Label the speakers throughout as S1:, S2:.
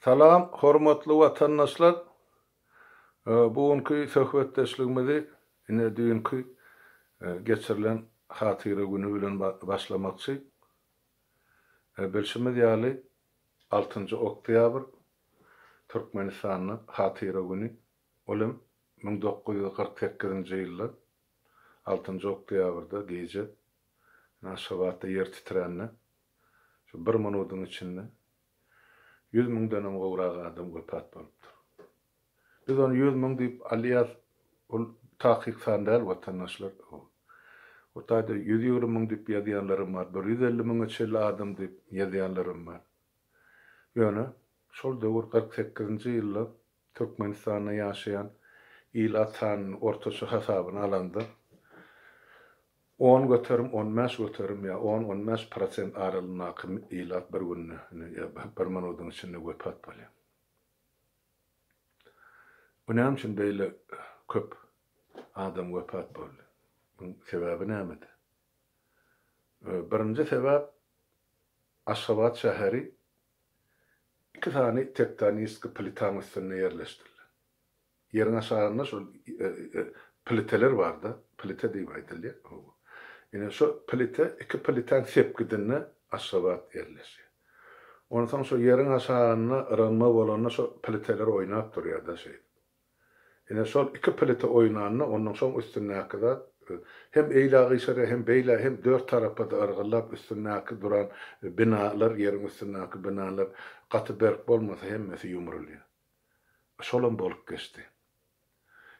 S1: Salam, hormatly watandaşlar. Bugünkü söhbetdeşligimizi ine dünkü geçirilen hatyra günü bilen başlamakçy. Belşimiz ýaly 6-njy oktyabr Türkmenistanyň hatyra günü. Olam 1948-nji ýylda 6-njy oktyabrda gece Naşabatda yer titrenne. Şu 1 minutyň içinde 100 000 gowrak adam wepat bolupdyr. Biz onu 100 000 diýip alýas, ol tahqiq sandal watandaşlar. O taýda 120 000 diýip ýazýanlarym bar, 150 000 çeli adam diýip ýazýanlarym bar. Ýöne şol döwür 48-nji ýylda Türkmenistanda ýaşaýan ýylat sanyny ortaça hasabyna alanda 10 göterim, 15 göterim ýa 10-15% aralynaky ýylat bir günne bir minutyň içinde wepat bolýar. Önem üçin beýle köp adam wepat boldy. Buň sebebi nämedir? Birinji sebäp Aşgabat şäheri iki tane tektonik plitan üstüne yerleşdirildi. Yerin aşağında şol pliteler vardı. Plite diýip aýdylýar. Ýene şu plite iki plitan sepgidine Aşgabat yerleşdi. Ondan soň şu yerin aşağına ıranma bolanyna şu pliteler oýnap durýar da şey. Ýene şol iki plite oýnanyna ondan soň üstünnäki hem eýlagy hem beýle hem dört tarapda ırgylap üstünnäki duran binalar, yerin üstünnäki binalar gaty berk bolmasa hemmesi ýumrulýar. Şolam bolup geçdi.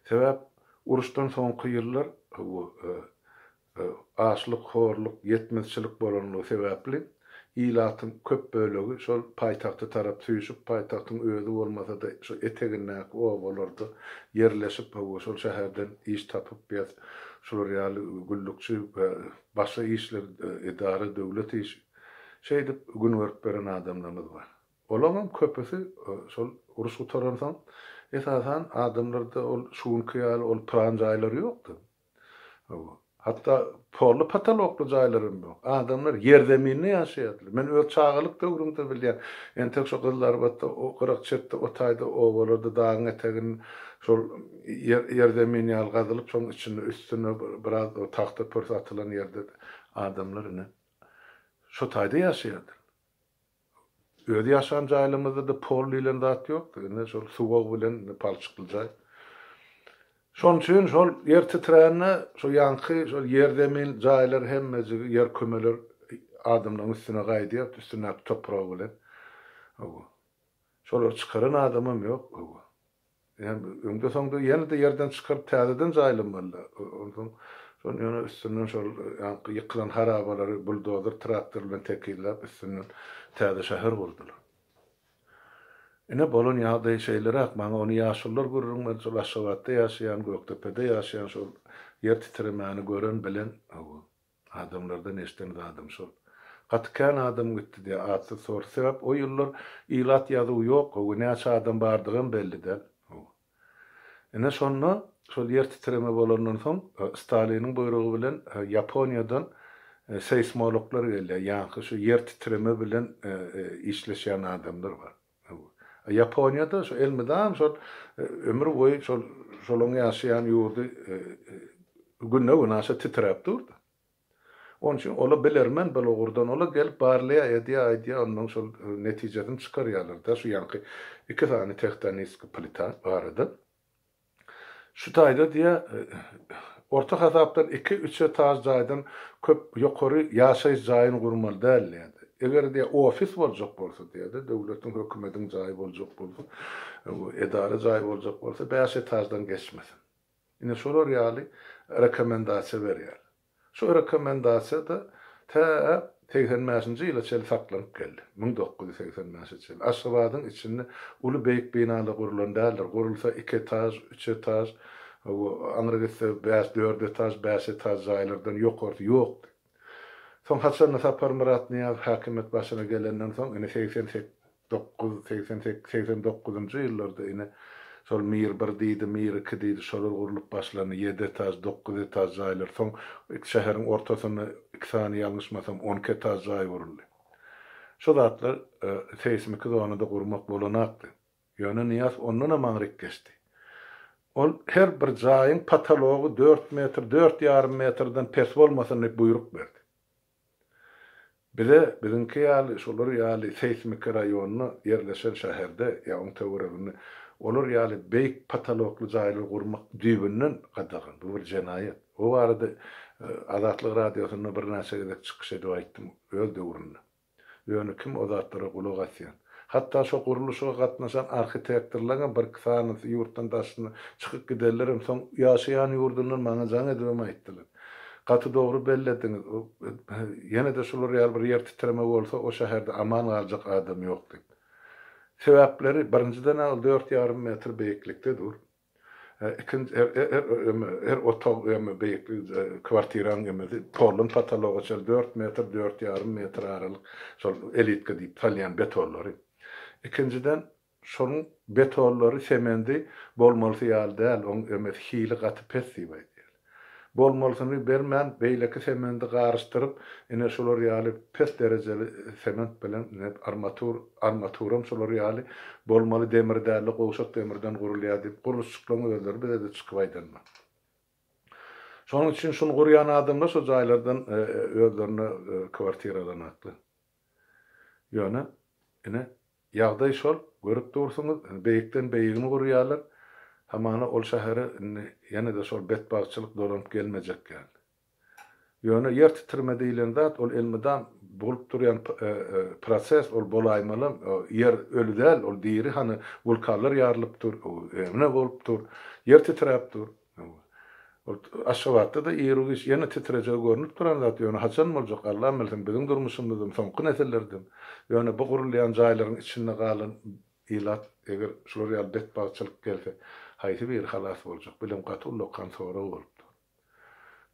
S1: Sebäp uruşdan soňky ýyllar açlyk, horluk, yetmezçilik bolanlygy sebäpli ýylatyň köp bölegi şol paýtagty tarap tüýşüp paýtagtyň özü bolmasa da şu eteginnäki owalarda yerleşip şol şäherden iş tapyp ýa şol ýaly güllükçi we başga işler idare döwlet iş şeýdip gün görüp beren adamlarymyz bar. Olaryň köpüsi şol uruş gutaransan esasan adamlarda ol şuňky ýaly ol plan jaýlary ýokdy. Hatta porlu pataloklu jaýlarym ýok. Adamlar yer zemininde ýaşaýardylar. Men öz çağılık döwrümde bilýän. Entek şu kızlar batda o qıraq çetde o taýda o bolady dağın etegin şol yer zemini ýalgazylyp şoň içinde üstüne biraz o tahta pörs atylan ýerde adamlar ine şu taýda ýaşaýardylar. Öz ýaşan jaýlarymyzda da porlu ýylan zat ýokdy. Ine şol suwag bilen palçykly jaý. Şoň üçin şol yer titränne, şol ýanky, şol yer zemin jaýlar hemmesi yer kömeler adamlaryň üstüne gaýdyp, üstüne toprak bilen. Şol çykaran adamym ýok. Ýani öňde soňda ýene de ýerden çykaryp täzeden jaýlym boldy. Ondan şol ýene üstünden şol ýanky ýykylan harabalary buldozer traktor bilen tekillap üstünden täze şäher gurdular. Ine bolan ýagdaý şeýlere maňa onu ýaşullar görürüm, men şol Aşgabatda ýaşaýan, Göktepe'de ýaşaýan şol yer titremäni gören bilen adamlardan eşden adam şol. Gatkan adam gitdi diýe aty sor. Sebäp o ýyllar ýylat ýazyw ýok, o näçe adam bardygyn belli-de. Ine şonda şol yer titreme bolandan soň Stalinin buyrugy bilen Ýaponiýadan seismologlar geldi. Ýa-ni şu yer titreme bilen işleşýän adamlar bar. Japonya'da şu elmedam şol ömür boyu şolun ýaşaýan ýurdy günne aşa titrep durdy. Onun üçin ola bilermen bolagurdan ola gelip barlaya edýä ondan şol netijeden çykarýarlar da şu ýanky iki tane tektonik plita barada. Şu taýda diýe orta hasapdan 2-3 etaj jaýdan köp ýokary ýaşaýy jaýyny gurmaly däl. Eger diýe ofis boljak bolsa diýe döwletiň hökümetiň jaýy boljak bolsa, edare jaýy boljak bolsa 5 etajdan geçmesin. Ine şolar ýaly rekomendasiýa berýär. Şu rekomendasiýa da 85-nji ýyla çel saklanyp geldi. 1985-nji ýyl. Aşgabatyň içinde uly beýik binalar gurulan däldir. Gurulsa 2 etaj, 3 etaj, anrygysy 5-4 etaj, 5 etaj jaýlardan ýokardy ýokdy. Son Hasan Sapar Murat Niyaz hakimet başına gelenden soň ine 89-89-89-njy ýyllarda ine şol Mir 1 diýdi, Mir 2 diýdi, şolar gurulyp başlany 7 etaj, 9 etaj jaýlar. Soň şäheriň ortasyna 2 sany ýalňyşmasam 12 etaj jaý guruldy. Şu zatlar seismik zonada gurmak bolanakdy. Ýöne niýas ondan amaňryk geçdi. Ol her bir jaýyň patology 4 metr, 4,5 metrden pes bolmasyny buyruk berdi. Bize bizinki ýaly şolar ýaly seismik raýonyna ýerleşen şäherde ýa-ni töweregini olar ýaly beýik patologly jaýlar gurmak düýbünden gadagan. Bu bir jenaýat. O barada Azatlyk radiosyna bir näçe gezek çykyş edip aýtdym öz döwründe. Ýöne kim o zatlara gulak asýan. Hatta şu guruluşa gatnaşan arhitektorlaryň bir kysany ýurtdan daşyny çykyp giderlerim soň ýaşaýan ýurdundan maňa jaň edip aýtdylar. Gaty dogry bellediňiz. Ýene de şolar ýaly bir ýer titreme bolsa o şäherde aman galjak adam ýok diýip. Sebäpleri birinciden 4,5 metr beýiklikdedir. İkinci otog beýiklik kwartiran gemedi. Polun patology 4 metr 4,5 metr aralyk şol elitke diýip talýan betonlary. İkinciden şonuň betonlary semendi bolmaly ýaly däl, oň emes hili gaty pes diýip. Bolmalysyny bermän beýleki semendi garşdyryp, ine şolar ýaly pes derejeli sement bilen armaturam şolar ýaly bolmaly demir däli gowşak demirden gurulýar diýip guruluşçyklaryň özleri bize de çykyp aýdanlar. Şonuň üçin şunu gurýan adamlar şu jaýlardan özlerine kwartiradan atdy. Ýöne ine ýagdaý şol görüp dursuňyz, beýikden beýigini gurýarlar. Hamana ol şäheri ýene de şol betbagçylyk dolanyp gelmejek ýaly. Ýöne ýer titreme diýilen zat ol elmeden bolup durýan proses ol bolaýmaly ýer ölüdäl ol diýri hani vulkanlar ýarylypdyr, emne bolupdyr, ýer titrepdir. Ol aşawatda da ýerugiş ýene titrejek görnüp duran zat ýöne haçan boljak Allah bilsin bizim durmuşymyzdan soňky nesillerden. Ýöne bu gurulýan jaýlaryň içinde galan ilat eger şolar ýaly betbagçylyk gelse haýsy bir halas boljak bilim gatullykan sonra bolupdy.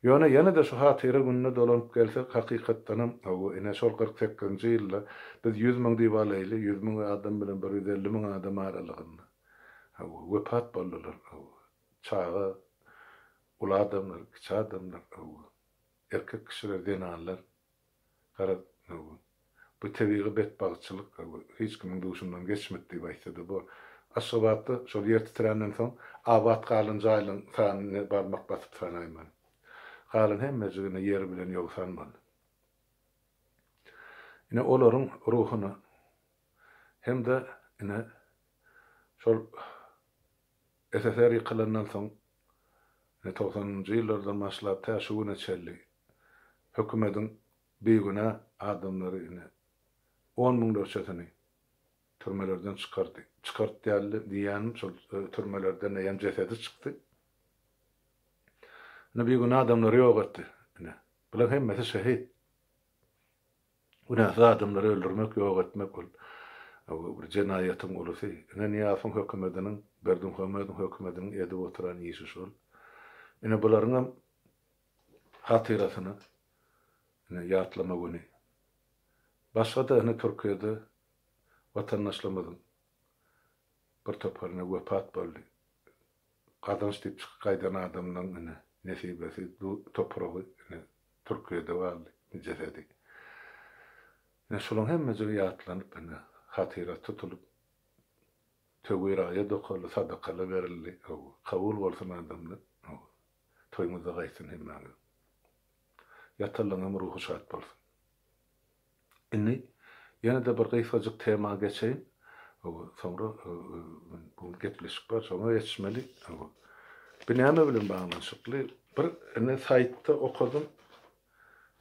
S1: Ýöne ýene de şu hatyra günne dolanyp gelsek hakykatdanam o ene şol 48-nji ýylda biz 100.000 diýip alaýly, 100.000 adam bilen 150.000 adam aralygyny. Wepat boldular. Çağa ula adamlar, kiçi adamlar, erkek kişiler denanlar, bu tebiği betbagçylyk hiç kimin duşundan geçmedi diýip aýtdy bu. Aşgabatda şol ýer titrenden soň abat galan jaýlaryň sanyny barmak basyp sanaýman. Galan hemmejigine ýer bilen ýok sanman. Ine olaryň ruhuny hem de ine şol SSR ýykylandan soň 90-njy ýyllardan başlap täşüwüne çelli. Hökümetiň beýgüne adamlary ine 10.000 döşetini türmelerden çıkardı. Çıkart diýen şol türmelerden ýa cesedi çykdy. Ne beýgüne adamlary ýok etdi. Bular hemmesi şehit. Günah adamlary öldürmek ýok etmek bol. Bir jenaýatyň ulusy. Ine niýafyň hökümetiniň hökümetiniň edip oturan işi şol. Ine bularyň hatyrasyny ýatlama güni. Başga da Türkiýede watandaşlarymyzyň bir toparına wepat boldy. Gadanç diýip çykyp adamlaryň nesibesi topragy Türkiýede bardy, jesedi. Şolaryň hemmesi ýatlanyp hatyra tutulup töwiraýa dokaly sadakaly berildi. Kabul bolsun adamlar. Toýmyza gaýsyn hemmesi. Ýatalanyň ruhy şat bolsun. Inni ýene de bir gysalyk tema geçeýin. Sonra bu gepleşik bar, sonra ýetişmeli. Binäme bilen baglanşykly bir saytda okudum.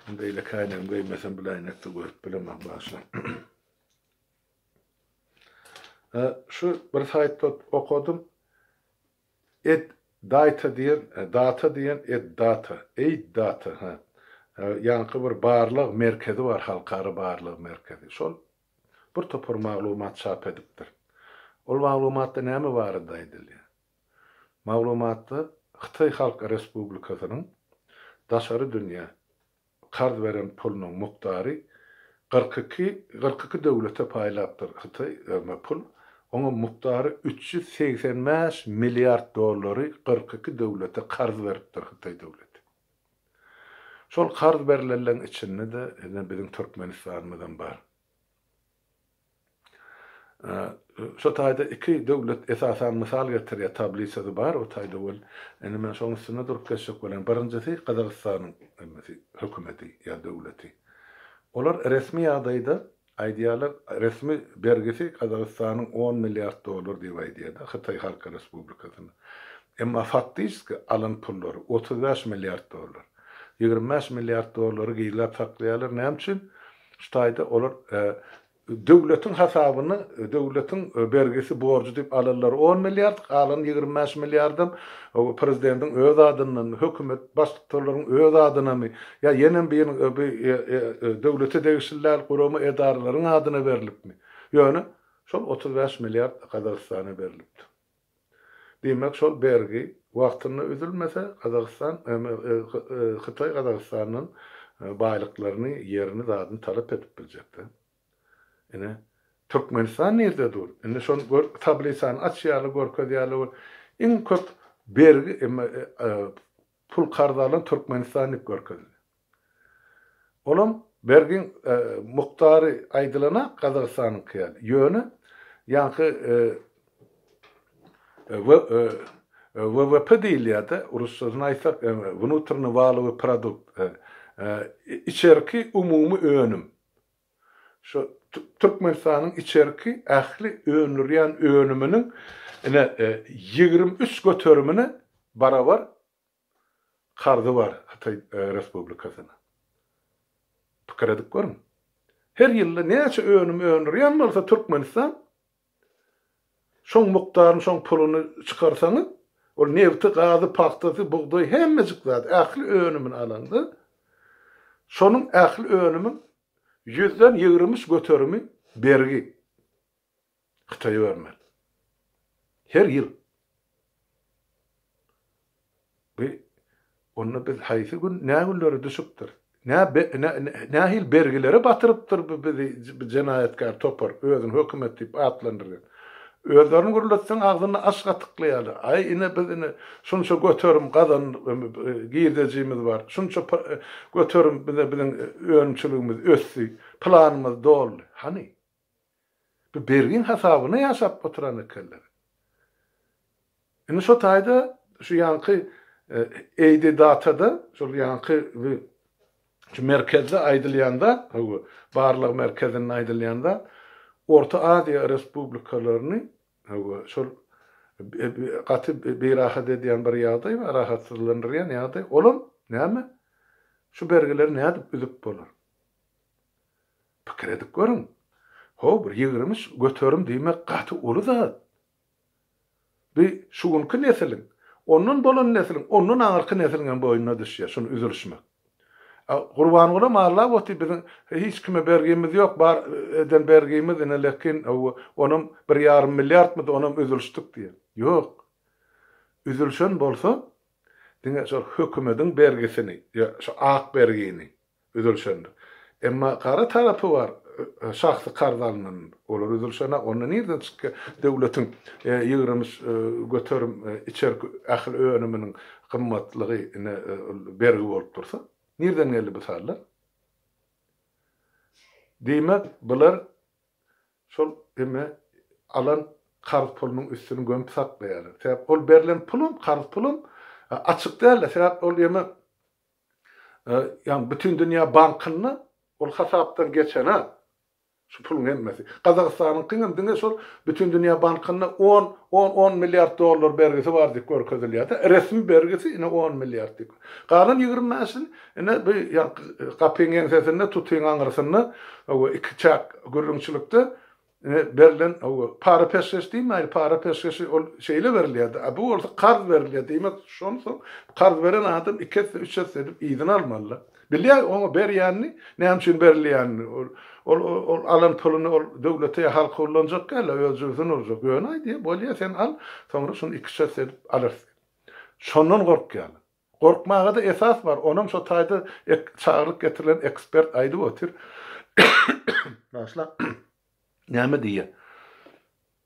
S1: Unda ile kaynam göýmesen biläýnekde görüp bilemem başla. Şu bir saytda okudum. Data diýen ýanky bir barlyk merkezi bar, halkary barlyk merkezi. Şol bir topar maglumat çap edipdir. Ol maglumatda näme barada aýdylýar? Maglumatda Xitay Halk Respublikasynyň daşary dünýä qarz beren pulunyň mukdary 42 döwlete paýlapdyr. Xitay pul onun mukdary 385 milyard dollary 42 döwlete qarz beripdir Xitay döwleti. Şol qarz berilenlerin içinde de bizim Türkmenistan'dan bar. Şu taýda iki döwlet esasan mysal getirýär, tablisady bar, o taýda bol. Ene men şoň üstüne durup geçjek bolan. Birinjisi Kazakstanyň hökümeti ýa döwleti. Olar resmi ýagdaýda aýdýarlar, resmi bergisi Kazakstanyň 10 milliard dolar diýip aýdýar, Hytaý Halk Respublikasyna. Emma faktiski alan pullary 35 milliard dolar. 25 milliard dolary giýilip saklaýarlar. Näme üçin? Şu taýda olar döwletiň hasabyny, döwletiň bergisi borcu diýip alarlar 10 milliard, galan 25 milliardym o prezidentiň öz adynyň, hökümet başlyklarynyň öz adynymy ýa ýene bir döwlete degişler guramy edaralaryň adyna berilipmi? Ýöne şol 35 milliard Kazakstana berilipdi. Demek şol bergi wagtyny üzülmese Kazakistan Hytaý Kazakstanyň baýlyklaryny, ýerini zadyny talap edip biljekdi. Ene Türkmenistan nerede dur? Ene şol tablisan açýarly görkezýärler. Iň köp bergi pul kardalan Türkmenistan dip görkezýär. Olam bergin muktary aýdylana Kazakstanyň kýal. Ýöne ýa-ni ВВП diýilýär, rusçadan aýsak, внутренний валовый продукт, içerki umumy önüm. Şu Türkmenistanyň içerki ähli önürýän önüminiň 23 götürümini barabar kardy bar Hytaý Respublikasyna. Pikir edip görün. Her ýylda näçe önüm önürýän bolsa Türkmenistan şoň mukdaryny, şoň puluny çykarsaňyz, ol nefti, gazy, paxtasy, buğday hemmejik zat ähli önümini alandy. Şonuň ähli önümiň 100den 20 götürümi bergi Hytaýa bermeli. Her ýyl. Onu biz haýsy gün nägülleri düşüpdir. Nähil bergileri batyrypdyr bu jenaýatkar topar, özüni hökümet diýip atlandyrýar. Özlerini guruldatsan ağzını aşga tıklayalı. Ay ine biz ine şunça götürüm kazan giydeceğimiz var. Şunça götürüm bizim önçülüğümüz össü. Planımız dolu. Hani? Bu bergin hesabını yaşap oturan ekeller. Ine şu taýda şu yankı eydi datada şu yankı şu merkezde aydılıyanda barlıq merkezinin aydılıyanda Orta Asiya respublikalaryny şol gaty bir rahat edýän bir ýagdaý we rahatsızlandyrýan ýagdaý. Olam näme? Şu bergiler näde üzüp bolar? Pikir edip görün. Ho bir 20 götürüm diýmek gaty uly zat. Bir şuňky neslin, onun bolan neslin, onun arky nesliniň boýuna düşýär, şunu üzülüşmek. Gurban olam Allah wagty bizim hiç kime bergimiz yok, bar eden bergimiz ene lekin onum 1,5 milliard mı onum üzülüşdik diýer. Yok. Üzülşen bolsa diňe şol hökümetiň bergisini, şu ak bergini üzülşen. Emma kara tarapy bar, şahsy kardanlyň. Olar üzülşene onu nerden çykyp döwletiň 20 götürüm içerki ähli önüminiň gymmatlygy bergi bolup dursa nereden geldi bu sarlar? Demek bular şol alan karz pulunun üstünü gömüp saklaýar. Sebäp ol berilen pulum, karz pulum açyk däl. Sebäp ol ýa bütün dünýä bankyny ol hasapdan geçen şu pulun hemmesi. Kazakstanyň kıňym şol bütün dünýä bankyny 10 milliard dolar bergisi bar diýip görkezilýär. Resmi bergisi ine 10 milliard diýip. Galan 20 ine bu kapyň sesinde tutyň aňyrysyny iki çak gürrüňçilikde berilen para peşkesi diými? Para peşkesi ol şeýle berilýär. Bu orta karz berilýär diýmek şonsoň karz beren adam 2-3 edip ýygyny almaly. Bilýär onu berýänni, näme üçin berilýänni? Ol alan pulunu ol döwlete halka ullanjak gäl, özüňizden urjak. Ýöne diýip bolýar sen al, soňra şunu 2 edip alyrsın. Şondan gorkýar. Gorkmaga da esas bar. Onam şu taýda çağırıp getirilen ekspert aýdyp otur. Başla. Näme diýär?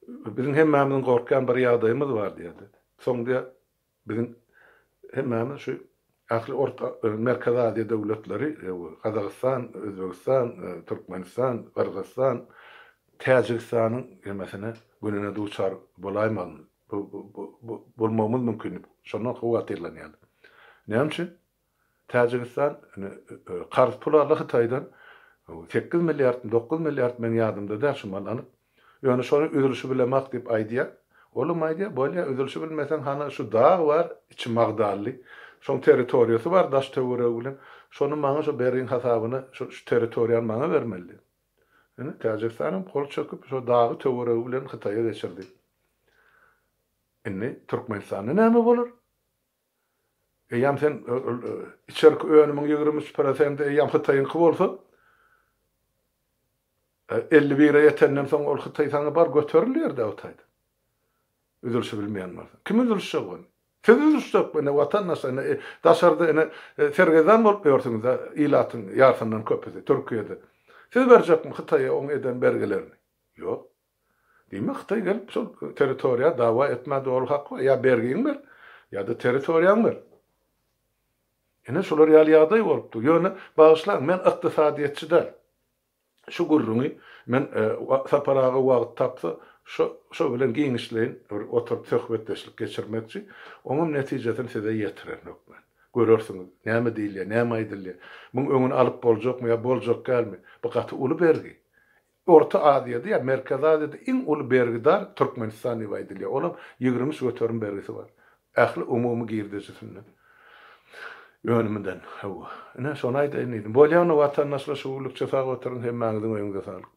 S1: Bizim hemmemiň gorkan bir ýagdaýymyz bar diýdi. Soňda bizim hemmemiz şu ähli orta Merkez Asiýa döwletleri, Kazakistan, Özbegistan, Türkmenistan, Kyrgyzstan, Täjikistanyň mesela gününe duçar bolaýman. Bolmamyz mümkin. Şondan howat edilýär. Näme üçin? Täjikistan qarz pularly Hytaýdan 8 milliard, 9 milliard men ýadymda da şumalanyp, ýöne şonu üzülüşi bilemek diýip aýdýar. Olam aýdýar, bolýa üzülüşi bilmesen hana şu dağ var, içi magdally. Şoň territoriýasy var, daş töwere bilen. Şonu maňa şu beriň hasabyny şu territoriýany maňa bermeli. Yani Täjikistanyň kol çöküp şu dağı töwere bilen Hytaýa geçirdi. Inni Türkmenistanyň näme bolar? Eýam sen içerik öňümiň 23% eýam Hytaýyňky bolsa, 51'e yetenden soň ol Hytaý sana bar göterilýär de Hytaýda. Üzülüşi bilmeýän bar. Kim üzülüşe gon? Siz üzülüşek bene watandaş daşarda sergeden bolup ýörsiňiz da ilatyň ýartyndan köpüdi Türkiýede. Siz berjekmi Hytaýa oň eden bergelerini? Ýok. Diýme Hytaý gelip şol territoriýa dawa etmedi ol hak ýa bergiň ber ýa-da territoriýaň ber. Ene şolar ýaly bolupdy. Ýöne bagyşlar men ykdysadyýetçiler. Şu gurruny men saparaga wagt tapsa şu bilen giňişleýin oturup söhbetleşip geçirmekçi oňam netijesini size ýetirenokman. Görürsiňiz näme diýilýär, näme aýdylýar. Muň öňüni alyp boljakmy ýa boljak gelmi? Bu gaty uly bergi. Orta Aziýada ýa Merkez Aziýada iň uly bergidar Türkmenistan diýip aýdylýar. Olam 20 göterim bergisi bar. Ähli umumy girdisinde. Yönümden. Ene şonu aýdaýyn. Bolýany watandaşlar şuwluk çafa götürün hem maňyzyň öňünde salyp.